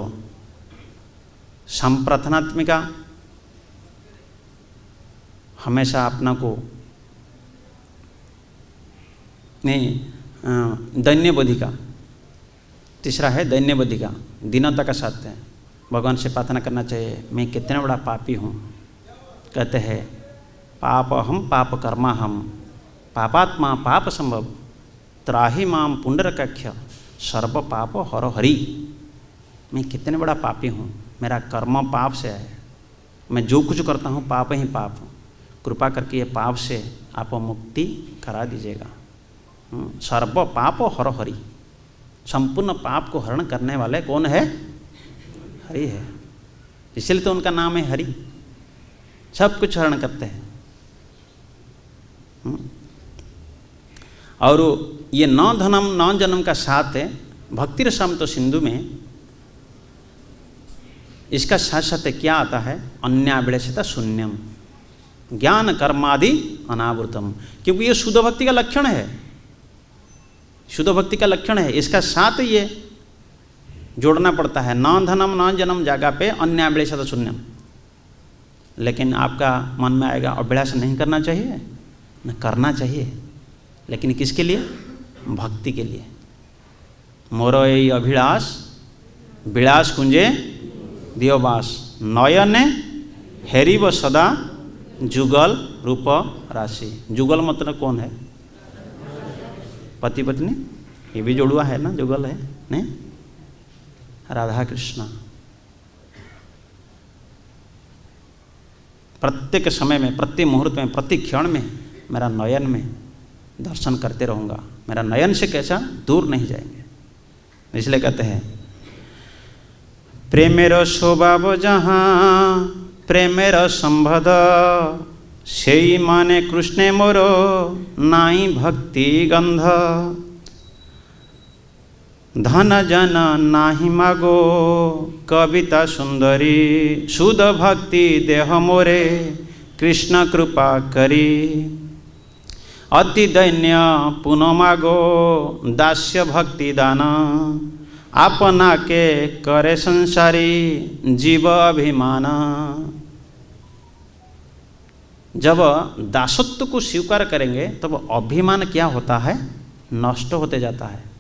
संप्रार्थनात्मिका हमेशा अपना को नहीं दैन्यबोधिका। तीसरा है दैन्यबोधिका, दीनता का साथ है। भगवान से प्रार्थना करना चाहिए, मैं कितना बड़ा पापी हूँ। कहते हैं पापहम पाप कर्मा हम पापात्मा पाप संभव त्राहि माम पुंडरकाक्ष सर्व पाप हर हरि। मैं कितने बड़ा पापी हूँ, मेरा कर्म पाप से है, मैं जो कुछ करता हूँ पाप ही पाप हूँ। कृपा करके ये पाप से आप मुक्ति करा दीजिएगा। सर्व पाप हर हरि, संपूर्ण पाप को हरण करने वाले कौन है? हरि है। इसलिए तो उनका नाम है हरि, सब कुछ हरण करते हैं। और ये नौ धनम नौ जन्म का साथ है। भक्ति रसम तो सिंधु में इसका साथ साथ क्या आता है? अन्याभिलषिता शून्यम ज्ञान कर्मादि अनावृतम। क्योंकि ये शुद्ध भक्ति का लक्षण है, शुद्ध भक्ति का लक्षण है। इसका साथ ये जोड़ना पड़ता है। न धनम न जन्म जगह पे अन्याभिलषिता शून्यम। लेकिन आपका मन में आएगा अभिलाष नहीं करना चाहिए, न करना चाहिए, लेकिन किसके लिए? भक्ति के लिए। मोरो ये अभिलाष विलास कुंजे दियोबास नयने हेरिव सदा जुगल रूप राशि। जुगल मतलब कौन है? पति पत्नी, ये भी जोड़ुआ है ना, जुगल है नहीं? राधा कृष्ण प्रत्येक समय में, प्रति मुहूर्त में, प्रति क्षण में मेरा नयन में दर्शन करते रहूँगा। मेरा नयन से कैसा दूर नहीं जाएंगे। इसलिए कहते हैं प्रेमेर स्वभाव जहाँ प्रेमेर संबध सेई माने कृष्णे मोरो नाई भक्ति गंध। धन जन नाही मागो कविता सुंदरी शुद्ध भक्ति देह मोरे कृष्ण कृपा करी। अति दैन्य पुनः मागो दास्य भक्ति दान अपना के करे संसारी जीव अभिमान। जब दासत्व को स्वीकार करेंगे तब अभिमान क्या होता है? नष्ट होते जाता है।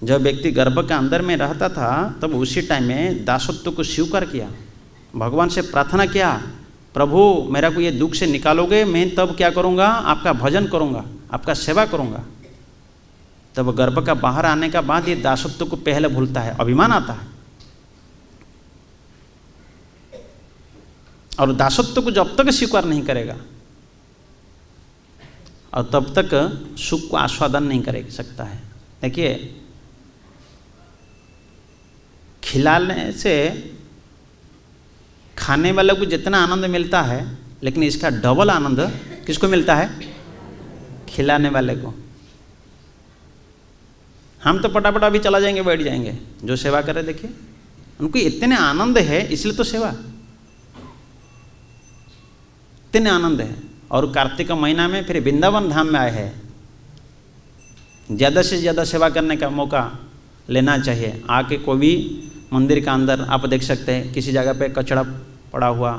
जब व्यक्ति गर्भ के अंदर में रहता था तब उसी टाइम में दासत्व को स्वीकार किया, भगवान से प्रार्थना किया, प्रभु मेरा को ये दुख से निकालोगे, मैं तब क्या करूँगा? आपका भजन करूँगा, आपका सेवा करूँगा। तब गर्भ का बाहर आने का बाद ये दासत्व को पहले भूलता है, अभिमान आता है। और दासत्व को जब तक स्वीकार नहीं करेगा और तब तक सुख को आस्वादन नहीं कर सकता है। देखिए खिलाने से खाने वाले को जितना आनंद मिलता है, लेकिन इसका डबल आनंद किसको मिलता है? खिलाने वाले को। हम तो पटापटा भी चला जाएंगे, बैठ जाएंगे। जो सेवा करे देखिए उनको इतने आनंद है, इसलिए तो सेवा इतने आनंद है। और कार्तिक महीना में फिर वृंदावन धाम में आए हैं, ज़्यादा से ज़्यादा सेवा करने का मौका लेना चाहिए। आके कोई भी मंदिर का अंदर आप देख सकते हैं किसी जगह पे कचरा पड़ा हुआ,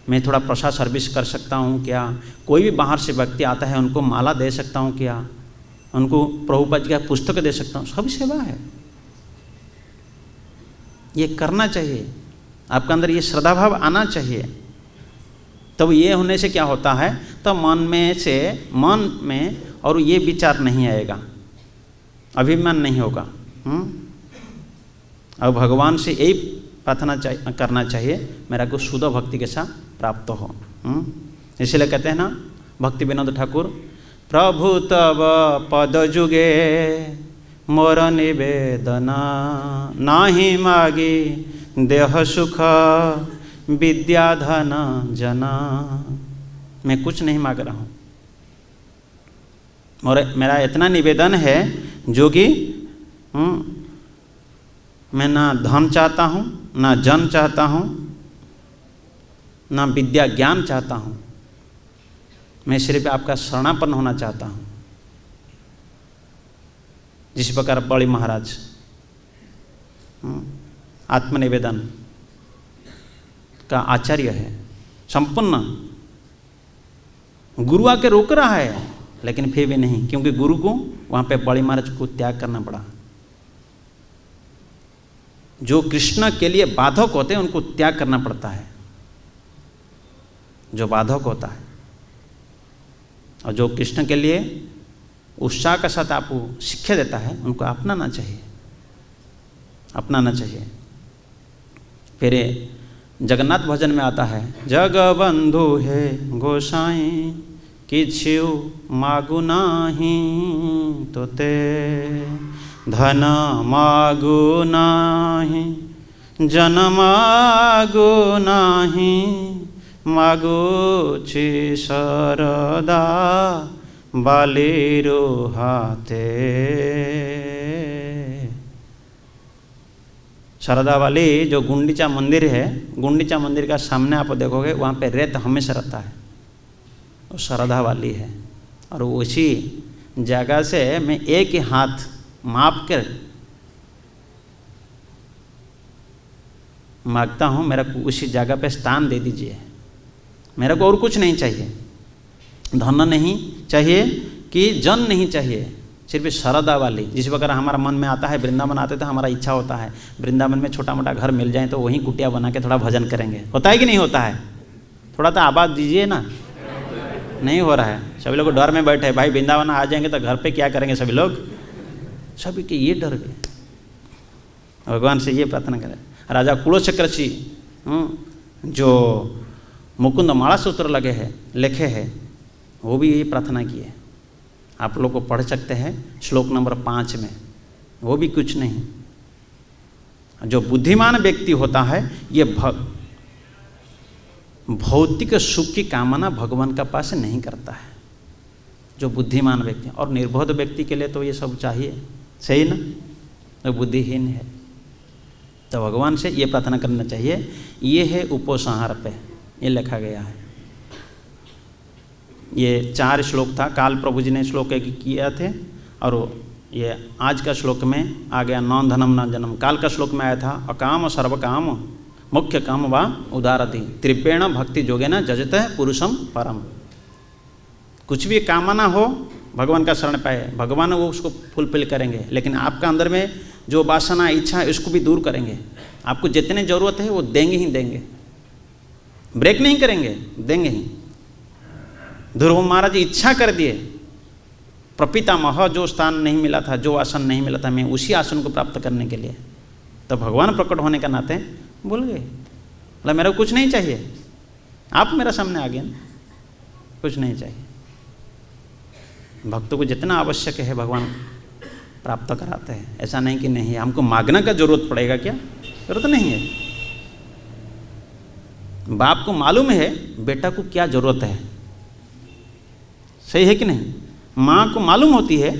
मैं थोड़ा प्रसाद सर्विस कर सकता हूँ क्या? कोई भी बाहर से व्यक्ति आता है उनको माला दे सकता हूँ क्या? उनको प्रभुपाद जी का पुस्तक दे सकता हूँ, सब सेवा है। ये करना चाहिए, आपके अंदर ये श्रद्धा भाव आना चाहिए। तब ये होने से क्या होता है? तो मन में और ये विचार नहीं आएगा, अभिमान नहीं होगा। और भगवान से यही प्रार्थना करना चाहिए, मेरा को शुद्ध भक्ति के साथ प्राप्त हो। इसलिए कहते हैं ना भक्ति विनोद ठाकुर, प्रभु तब पद जुगे मोर निवेदना नाही मागी देह सुख विद्या धन जना। मैं कुछ नहीं मांग रहा हूँ, और मेरा इतना निवेदन है जो कि मैं ना धन चाहता हूँ, ना जन चाहता हूँ, ना विद्या ज्ञान चाहता हूँ। मैं सिर्फ आपका शरणापन्न होना चाहता हूँ। जिस प्रकार बड़ी महाराज आत्मनिवेदन का आचार्य है, संपन्न, गुरु आके रोक रहा है लेकिन फिर भी नहीं, क्योंकि गुरु को वहाँ पे बड़ी महाराज को त्याग करना पड़ा। जो कृष्ण के लिए बाधक होते हैं उनको त्याग करना पड़ता है, जो बाधक होता है, और जो कृष्ण के लिए उत्साह के साथ आपको शिक्षा देता है उनको अपनाना चाहिए, अपनाना चाहिए। फिर जगन्नाथ भजन में आता है, जग बंधु है गोसाई किछु मागु नाही तोते, धन मागु नाही जन मागु नाही, मागुछि शरदा बालिरो हाथे। शारदा वाली जो गुंडीचा मंदिर है, गुंडीचा मंदिर का सामने आप देखोगे वहाँ पे रेत हमेशा रहता है, वो शारदा वाली है। और उसी जगह से मैं एक ही हाथ माप कर मांगता हूँ, मेरा को उसी जगह पे स्थान दे दीजिए। मेरे को और कुछ नहीं चाहिए, धन नहीं चाहिए कि जन नहीं चाहिए, सिर्फ शारदा वाली। जिस प्रकार हमारा मन में आता है, वृंदावन आते तो हमारा इच्छा होता है वृंदावन में छोटा मोटा घर मिल जाए तो वहीं कुटिया बना के थोड़ा भजन करेंगे। होता है कि नहीं होता है? थोड़ा तो आवाज़ दीजिए ना। नहीं हो रहा है, सभी लोग डर में बैठे, भाई वृंदावन आ जाएंगे तो घर पे क्या करेंगे सभी लोग, सभी के ये डर गए। भगवान से ये प्रार्थना करें। राजा कुलचक्रसी जो मुकुंद माला सूत्र लगे हैं, लिखे हैं, वो भी यही प्रार्थना की है। आप लोग को पढ़ सकते हैं श्लोक नंबर 5 में। वो भी कुछ नहीं, जो बुद्धिमान व्यक्ति होता है ये भौतिक सुख की कामना भगवान का पास नहीं करता है, जो बुद्धिमान व्यक्ति। और निर्बोध व्यक्ति के लिए तो ये सब चाहिए, सही ना, तो बुद्धिहीन है। तो भगवान से ये प्रार्थना करना चाहिए। ये है उपसंहार पे ये लिखा गया है। ये 4 श्लोक था, काल प्रभु जी ने श्लोक एक किया थे, और ये आज का श्लोक में आ गया, न धनम न जन्म। काल का श्लोक में आया था, अकाम सर्वकाम मुख्य काम वा उदारति, त्रिपेण भक्ति जोगेन जजते पुरुषम परम। कुछ भी कामना हो भगवान का शरण पाए, भगवान वो उसको फुलफिल करेंगे। लेकिन आपका अंदर में जो वासना इच्छा इसको भी दूर करेंगे। आपको जितने ज़रूरत है वो देंगे ही देंगे, ब्रेक नहीं करेंगे, देंगे ही। ध्रुव महाराज इच्छा कर दिए, प्रपितामह जो स्थान नहीं मिला था, जो आसन नहीं मिला था, मैं उसी आसन को प्राप्त करने के लिए, तो भगवान प्रकट होने का नाते बोल गए, मतलब मेरा कुछ नहीं चाहिए, आप मेरा सामने आ गए ना, कुछ नहीं चाहिए। भक्तों को जितना आवश्यक है भगवान प्राप्त कराते हैं। ऐसा नहीं कि नहीं हमको मांगने का जरूरत पड़ेगा, क्या जरूरत नहीं है। बाप को मालूम है बेटा को क्या जरूरत है, सही है कि नहीं। माँ को मालूम होती है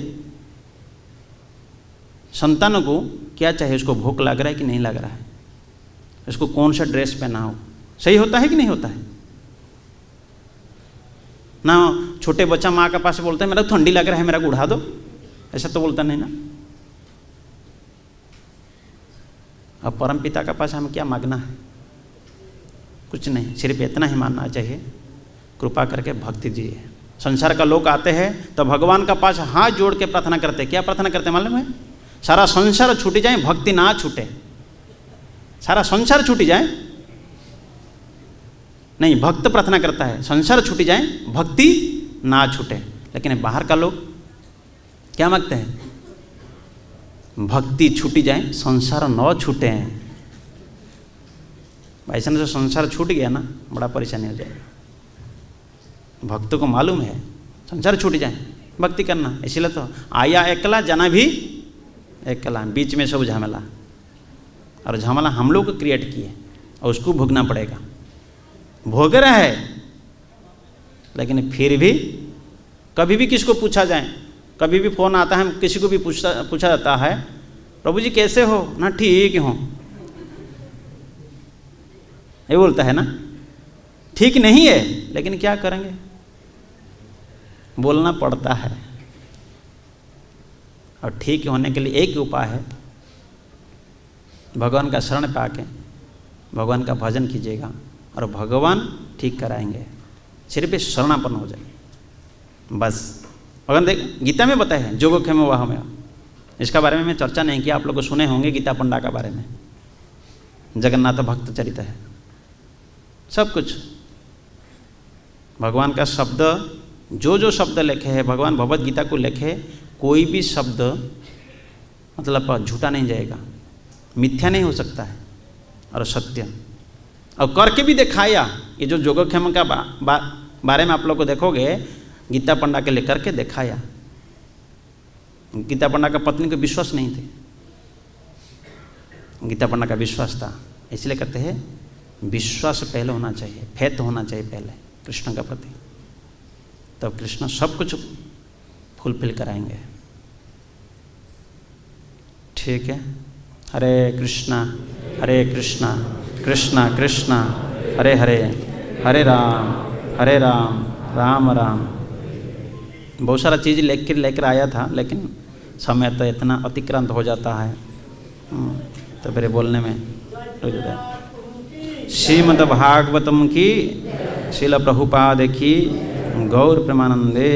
संतानों को क्या चाहिए, उसको भूख लग रहा है कि नहीं लग रहा है, इसको कौन सा ड्रेस पहना हो, सही होता है कि नहीं होता है ना। छोटे बच्चा माँ के पास बोलता है मेरा ठंडी लग रहा है, मेरा को उड़ा दो, ऐसा तो बोलता नहीं ना। अब परम पिता के पास हमें क्या मांगना है, कुछ नहीं, सिर्फ इतना ही मानना चाहिए, कृपा करके भक्ति दीजिए। संसार का लोग आते हैं तो भगवान का पास हाथ जोड़ के प्रार्थना करते, क्या प्रार्थना करते मालूम है, सारा संसार छूट जाए भक्ति ना छूटे, सारा संसार छूट जाए नहीं, भक्त प्रार्थना करता है संसार छूट जाए भक्ति ना छूटे। लेकिन बाहर का लोग क्या मांगते हैं, भक्ति छूटी जाए संसार न छूटे हैं। ऐसा जो संसार छूट गया ना बड़ा परेशानी हो जाएगा। भक्तों को मालूम है संसार छूट जाए भक्ति करना, इसीलिए तो आया एकला जाना भी एकला, बीच में सब झमेला, और झमेला हम लोग को क्रिएट किए और उसको भोगना पड़ेगा। भोग रहा है लेकिन फिर भी कभी भी किसको पूछा जाए, कभी भी फ़ोन आता है किसी को भी पूछा जाता है प्रभु जी कैसे हो ना, ठीक हो, ये बोलता है ना, ठीक नहीं है लेकिन क्या करेंगे, बोलना पड़ता है। और ठीक होने के लिए एक ही उपाय है, भगवान का शरण पाके भगवान का भजन कीजिएगा और भगवान ठीक कराएंगे। सिर्फ शरणापन्न हो जाए बस। भगवान देख गीता में बताए हैं जोगक्षेम वाहम। इसका बारे में मैं चर्चा नहीं किया, आप लोग सुने होंगे गीता पंडा का बारे में, जगन्नाथ भक्त चरित है, सब कुछ भगवान का शब्द, जो जो शब्द लिखे हैं भगवान भगवत गीता को लिखे, कोई भी शब्द मतलब झूठा नहीं जाएगा, मिथ्या नहीं हो सकता है और सत्य। और करके भी दिखाया। ये जो जोगक्षेम का बारे में आप लोग को देखोगे, गीता पंडा के लिए करके दिखाया। गीता पंडा का पत्नी को विश्वास नहीं थे, गीता पंडा का विश्वास था। इसलिए कहते हैं विश्वास पहले होना चाहिए, फेथ होना चाहिए पहले कृष्ण का प्रति, तब कृष्ण सब कुछ फुलफिल कराएंगे। ठीक है। हरे कृष्णा कृष्णा कृष्णा हरे हरे, हरे राम राम राम। बहुत सारा चीज़ लेकर आया था, लेकिन समय तो इतना अतिक्रांत हो जाता है तो फिर बोलने में रुक जाता है। श्रीमद् भागवतम की, श्रील प्रभुपाद की, गौर प्रेमानंदे।